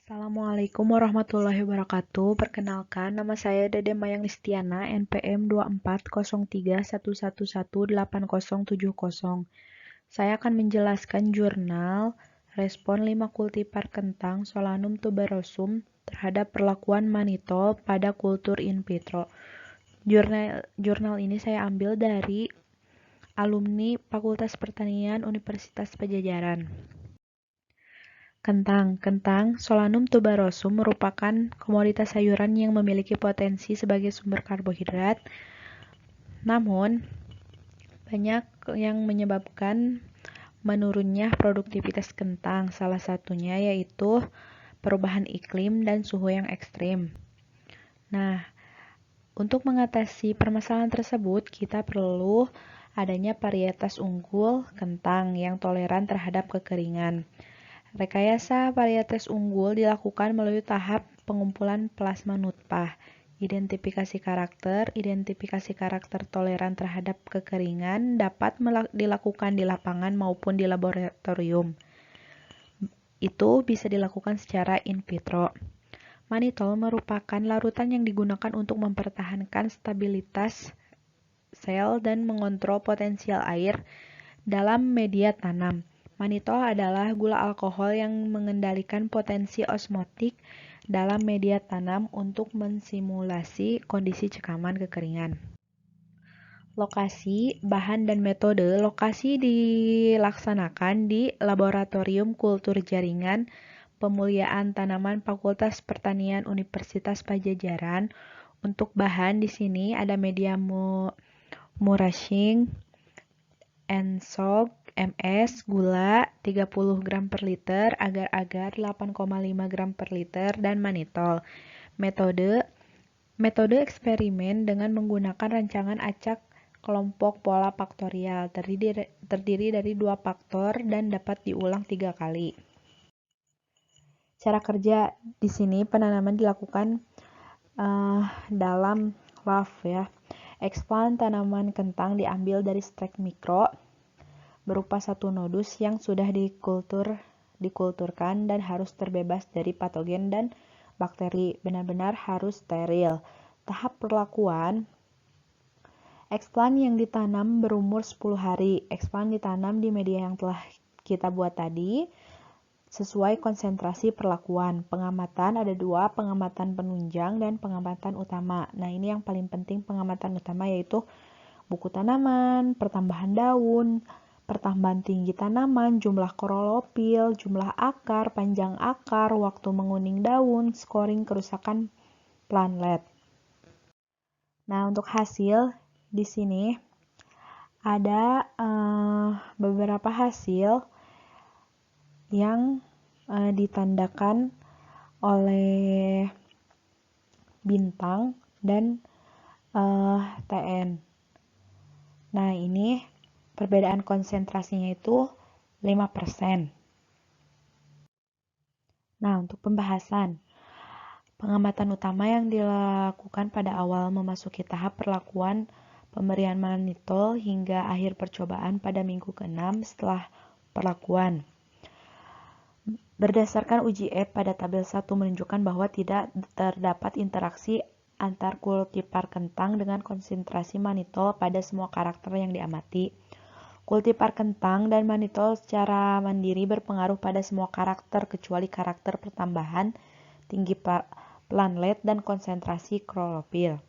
Assalamualaikum warahmatullahi wabarakatuh. Perkenalkan, nama saya Dede Mayang Listiana, NPM 240311180070. Saya akan menjelaskan jurnal respon 5 kultivar kentang Solanum tuberosum terhadap perlakuan manitol pada kultur in vitro. Jurnal ini saya ambil dari alumni Fakultas Pertanian Universitas Padjadjaran. Kentang Solanum tuberosum merupakan komoditas sayuran yang memiliki potensi sebagai sumber karbohidrat. Namun, banyak yang menyebabkan menurunnya produktivitas kentang. Salah satunya yaitu perubahan iklim dan suhu yang ekstrim. Nah, untuk mengatasi permasalahan tersebut, kita perlu adanya varietas unggul kentang yang toleran terhadap kekeringan. Rekayasa varietas unggul dilakukan melalui tahap pengumpulan plasma nutfah, identifikasi karakter toleran terhadap kekeringan dapat dilakukan di lapangan maupun di laboratorium. Itu bisa dilakukan secara in vitro. Manitol merupakan larutan yang digunakan untuk mempertahankan stabilitas sel dan mengontrol potensial air dalam media tanam. Manitol adalah gula alkohol yang mengendalikan potensi osmotik dalam media tanam untuk mensimulasi kondisi cekaman kekeringan. Lokasi, bahan, dan metode. Lokasi dilaksanakan di Laboratorium Kultur Jaringan Pemuliaan Tanaman Fakultas Pertanian Universitas Padjadjaran. Untuk bahan di sini ada media mulching, N-salt, MS, gula 30 gram per liter, agar-agar 8,5 gram per liter, dan manitol. Metode eksperimen dengan menggunakan rancangan acak kelompok pola faktorial terdiri dari 2 faktor dan dapat diulang 3 kali. Cara kerja di sini penanaman dilakukan dalam LAV ya. Explant tanaman kentang diambil dari stek mikro berupa satu nodus yang sudah dikulturkan dan harus terbebas dari patogen dan bakteri, benar-benar harus steril. Tahap perlakuan, explant yang ditanam berumur 10 hari. Explant ditanam di media yang telah kita buat tadi, sesuai konsentrasi perlakuan. Pengamatan ada 2, pengamatan penunjang dan pengamatan utama. Nah, ini yang paling penting pengamatan utama yaitu buku tanaman, pertambahan daun, pertambahan tinggi tanaman, jumlah klorofil, jumlah akar, panjang akar, waktu menguning daun, scoring kerusakan plantlet. Nah, untuk hasil di sini ada beberapa hasil yang ditandakan oleh bintang dan TN. Nah, ini perbedaan konsentrasinya itu 5%. Nah, untuk pembahasan, pengamatan utama yang dilakukan pada awal memasuki tahap perlakuan pemberian manitol hingga akhir percobaan pada minggu ke-6 setelah perlakuan. Berdasarkan uji EP pada tabel 1 menunjukkan bahwa tidak terdapat interaksi antar kultivar kentang dengan konsentrasi manitol pada semua karakter yang diamati. Kultivar kentang dan manitol secara mandiri berpengaruh pada semua karakter kecuali karakter pertambahan, tinggi plantlet, dan konsentrasi klorofil.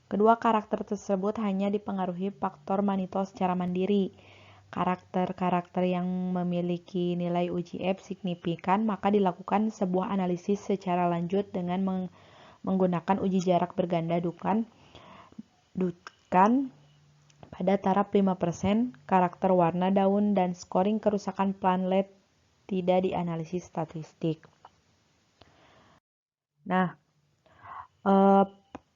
Kedua karakter tersebut hanya dipengaruhi faktor manitol secara mandiri. Karakter-karakter yang memiliki nilai uji EP signifikan maka dilakukan sebuah analisis secara lanjut dengan menggunakan uji jarak berganda dukan pada taraf 5%, karakter warna daun, dan scoring kerusakan plantlet tidak dianalisis statistik. Nah,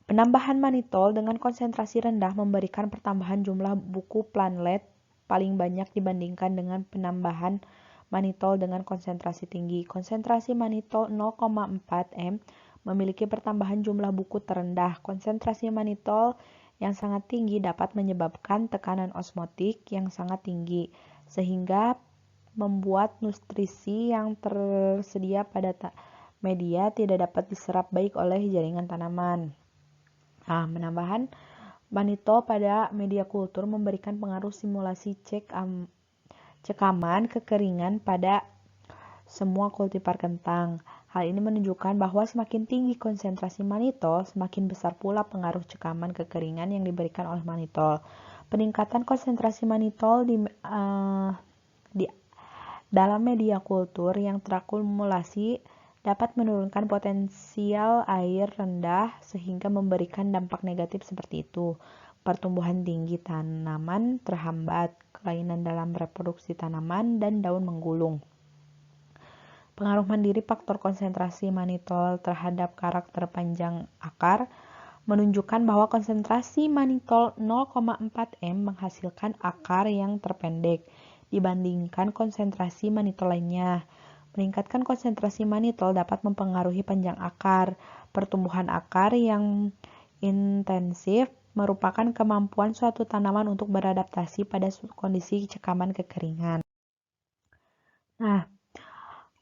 penambahan manitol dengan konsentrasi rendah memberikan pertambahan jumlah buku plantlet paling banyak dibandingkan dengan penambahan manitol dengan konsentrasi tinggi. Konsentrasi manitol 0,4 m memiliki pertambahan jumlah buku terendah. Konsentrasi manitol yang sangat tinggi dapat menyebabkan tekanan osmotik yang sangat tinggi, sehingga membuat nutrisi yang tersedia pada media tidak dapat diserap baik oleh jaringan tanaman. Nah, penambahan manitol pada media kultur memberikan pengaruh simulasi cekaman kekeringan pada semua kultivar kentang. Hal ini menunjukkan bahwa semakin tinggi konsentrasi manitol, semakin besar pula pengaruh cekaman kekeringan yang diberikan oleh manitol. Peningkatan konsentrasi manitol di dalam media kultur yang terakumulasi dapat menurunkan potensial air rendah sehingga memberikan dampak negatif seperti itu. Pertumbuhan tinggi tanaman terhambat, kelainan dalam reproduksi tanaman, dan daun menggulung. Pengaruh mandiri faktor konsentrasi manitol terhadap karakter panjang akar menunjukkan bahwa konsentrasi manitol 0,4 m menghasilkan akar yang terpendek dibandingkan konsentrasi manitol lainnya. Meningkatkan konsentrasi manitol dapat mempengaruhi panjang akar. Pertumbuhan akar yang intensif merupakan kemampuan suatu tanaman untuk beradaptasi pada kondisi cekaman kekeringan. Nah,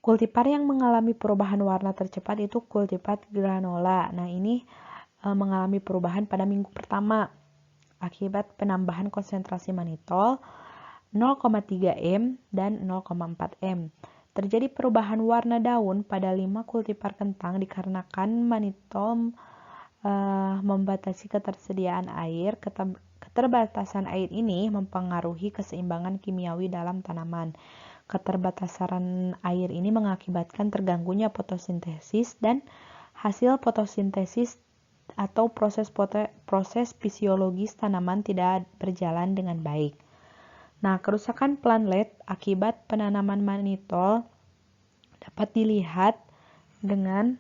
kultivar yang mengalami perubahan warna tercepat itu kultivar granola. Nah, ini mengalami perubahan pada minggu pertama akibat penambahan konsentrasi manitol 0,3 m dan 0,4 m. Terjadi perubahan warna daun pada 5 kultivar kentang dikarenakan manitol membatasi ketersediaan air. Keterbatasan air ini mempengaruhi keseimbangan kimiawi dalam tanaman. Keterbatasan air ini mengakibatkan terganggunya fotosintesis dan hasil fotosintesis atau proses fisiologis tanaman tidak berjalan dengan baik. Nah, kerusakan plantlet akibat penanaman manitol dapat dilihat dengan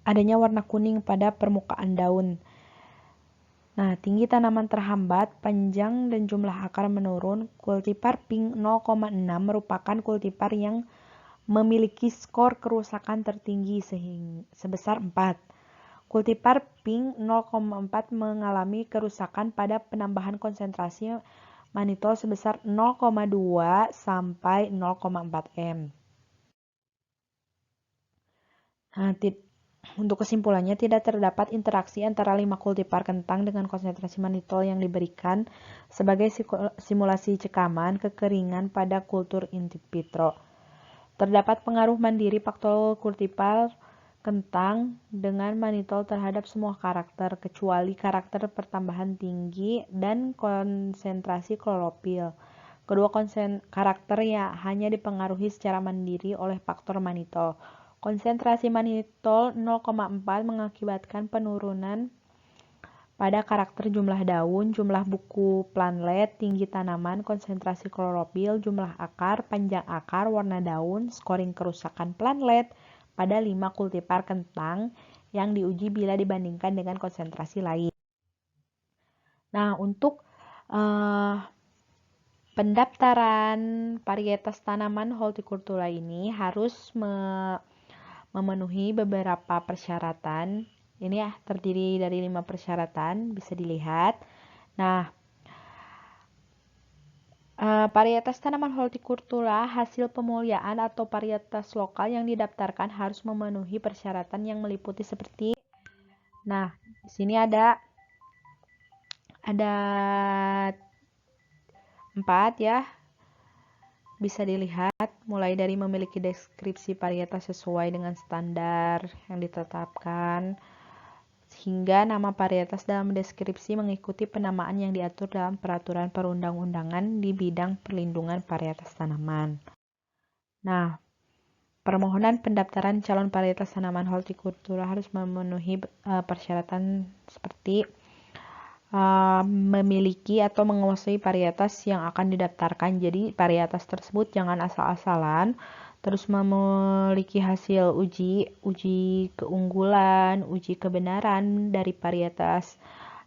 adanya warna kuning pada permukaan daun. Nah, tinggi tanaman terhambat, panjang dan jumlah akar menurun. Kultivar pink 0,6 merupakan kultivar yang memiliki skor kerusakan tertinggi sebesar 4. Kultivar pink 0,4 mengalami kerusakan pada penambahan konsentrasi manitol sebesar 0,2 sampai 0,4 m. Nah, untuk kesimpulannya, tidak terdapat interaksi antara 5 kultivar kentang dengan konsentrasi manitol yang diberikan sebagai simulasi cekaman kekeringan pada kultur in vitro. Terdapat pengaruh mandiri faktor kultivar kentang dengan manitol terhadap semua karakter, kecuali karakter pertambahan tinggi dan konsentrasi klorofil. Kedua karakter ya hanya dipengaruhi secara mandiri oleh faktor manitol. Konsentrasi manitol 0,4 mengakibatkan penurunan pada karakter jumlah daun, jumlah buku plantlet, tinggi tanaman, konsentrasi klorofil, jumlah akar, panjang akar, warna daun, scoring kerusakan plantlet pada 5 kultivar kentang yang diuji bila dibandingkan dengan konsentrasi lain. Nah, untuk pendaftaran varietas tanaman hortikultura ini harus memenuhi beberapa persyaratan. Ini ya terdiri dari 5 persyaratan, bisa dilihat. Nah, varietas tanaman hortikultura hasil pemuliaan atau varietas lokal yang didaftarkan harus memenuhi persyaratan yang meliputi seperti. Nah, di sini ada 4 ya. Bisa dilihat mulai dari memiliki deskripsi varietas sesuai dengan standar yang ditetapkan hingga nama varietas dalam deskripsi mengikuti penamaan yang diatur dalam peraturan perundang-undangan di bidang perlindungan varietas tanaman. Nah, permohonan pendaftaran calon varietas tanaman hortikultura harus memenuhi persyaratan seperti memiliki atau menguasai varietas yang akan didaftarkan. Jadi varietas tersebut jangan asal-asalan, terus memiliki hasil uji keunggulan, uji kebenaran dari varietas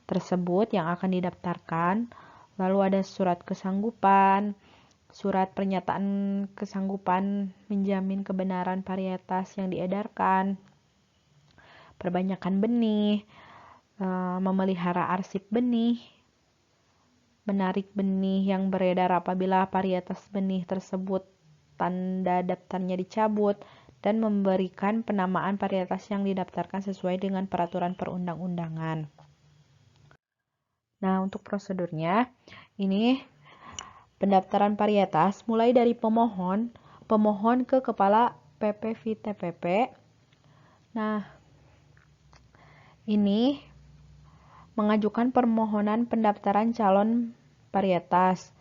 tersebut yang akan didaftarkan. Lalu ada surat kesanggupan, surat pernyataan kesanggupan menjamin kebenaran varietas yang diedarkan, perbanyakan benih, memelihara arsip benih, menarik benih yang beredar apabila varietas benih tersebut tanda daftarnya dicabut, dan memberikan penamaan varietas yang didaftarkan sesuai dengan peraturan perundang-undangan. Nah, untuk prosedurnya, ini pendaftaran varietas mulai dari pemohon ke kepala PPVTPP. Nah, ini mengajukan permohonan pendaftaran calon varietas.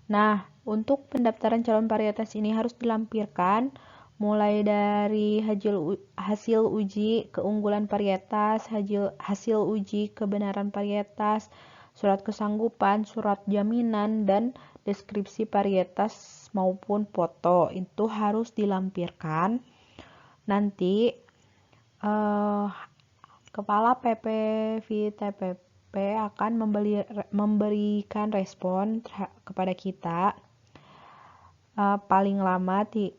Nah, untuk pendaftaran calon varietas ini harus dilampirkan mulai dari hasil uji keunggulan varietas, hasil uji kebenaran varietas, surat kesanggupan, surat jaminan, dan deskripsi varietas maupun foto. Itu harus dilampirkan. Nanti Kepala PPVTPP akan memberikan respon kepada kita paling lama 3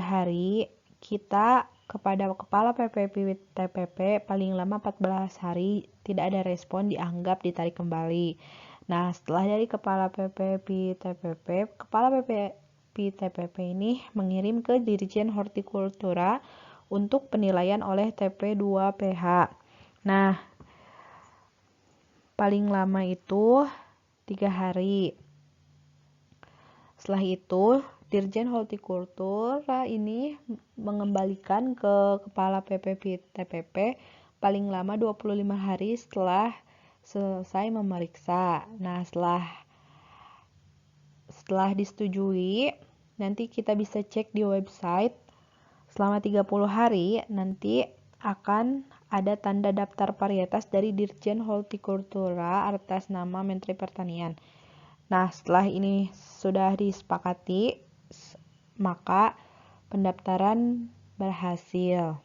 hari. Kita kepada Kepala PPVTPP paling lama 14 hari tidak ada respon, dianggap ditarik kembali. Nah, setelah dari Kepala PPVTPP, Kepala PPVTPP ini mengirim ke Dirjen Hortikultura untuk penilaian oleh TP2PH. Nah, paling lama itu 3 hari. Setelah itu, Dirjen Hortikultura ini mengembalikan ke Kepala PPVTPP paling lama 25 hari setelah selesai memeriksa. Nah, setelah disetujui, nanti kita bisa cek di website. Selama 30 hari, nanti akan ada tanda daftar varietas dari Dirjen Hortikultura atas nama Menteri Pertanian. Nah, setelah ini sudah disepakati, maka pendaftaran berhasil.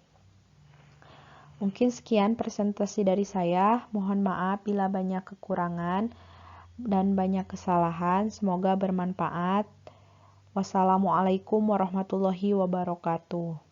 Mungkin sekian presentasi dari saya. Mohon maaf bila banyak kekurangan dan banyak kesalahan. Semoga bermanfaat. Wassalamualaikum warahmatullahi wabarakatuh.